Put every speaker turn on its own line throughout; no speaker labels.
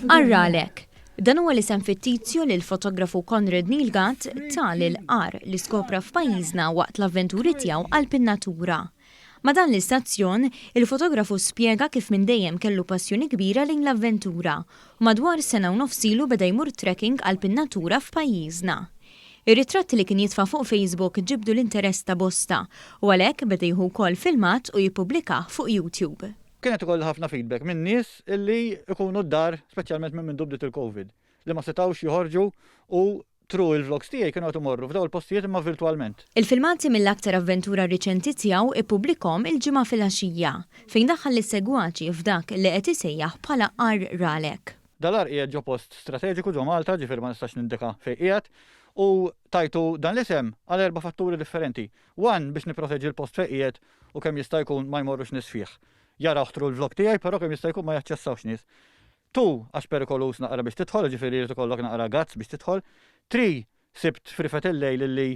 Arralek. Dan huwa l-isem fittizju li l-fotografu Conrad Nilgat tal il-qar li skopra f'pajjiżna waqt l-avventuri tiegħu għall-pin-natura. Ma dan l-istazzjon, il-fotografu spjega kif minn dejjem kellu passjoni kbira lejn l-avventura u madwar sena u nofsilu beda jmur trekking għall-pin-natura f'pajjiżna. Ir-ritratti li kien jitfa' fuq Facebook ġibdu l-interess ta' bosta u għalhekk beda jieħu wkoll filmat u jippubblika fuq YouTube.
Kienet ukoll ħafna feedback minn nies illi ikunu d-dar, speċjalment minn dubdet il-Covid, li ma setawx joħorġu u tru il-vlogs tiegħi kienu qed imorru f'daw il-postijiet imma virtwalment.
Il-filmati mill-aktar avventura riċenti tiegħu ippubblikhom il-ġimgħa fil-għaxija fejn daħħal is-segwaċi f'dak li qed isejjaħ bħala Arralek.
Dal-ar qiegħed ġo post strateġiku ġo Malta, ġifier ma nistax nindika fejn qiegħed, u tajtu dan l-isem għal 4 fatturi differenti. One biex nipproteġi l-post fejn qiegħed u kemm jista' jkun ma jmorrux nies fih. Jaraw ħtru l-vlog tiegħi, però kemm jista' jkun ma jaċċessawx nies. 2 għax perikolus naqra biex tidħol, ġifieri jrid ikollok naqra gazz biex tidħol. 3 sibt frifet il-lejl li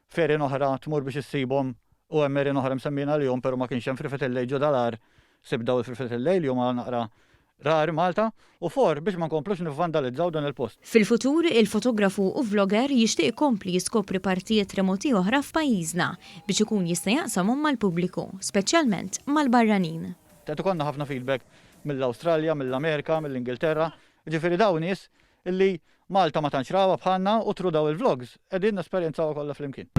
ferin oħra tmur biex issibhom u hemm merin oħra msemmina lihom, però ma kienx hemm frifet il-lejl ġo dalar sibdaw il-frifet il-lejl li huma naqra rari Malta, u 4 biex ma nkomplux nivvandalizzaw dan il-post.
Fil-futur, il-fotografu u vlogger jixtieq ikompli jiskopri partijiet remoti oħra f'pajjiżna biex ikun jista' jaqsamhom mal-pubbliku, speċjalment mal-barranin.
Qed ikollna ħafna feedback mill-Awstralja, mill-Amerika, mill-Ingilterra, ġifieri dawn nies illi Malta ma tantx rawa bħalna u tru daw il-vlogs qegħdin nesperjenzaw kollha flimkien.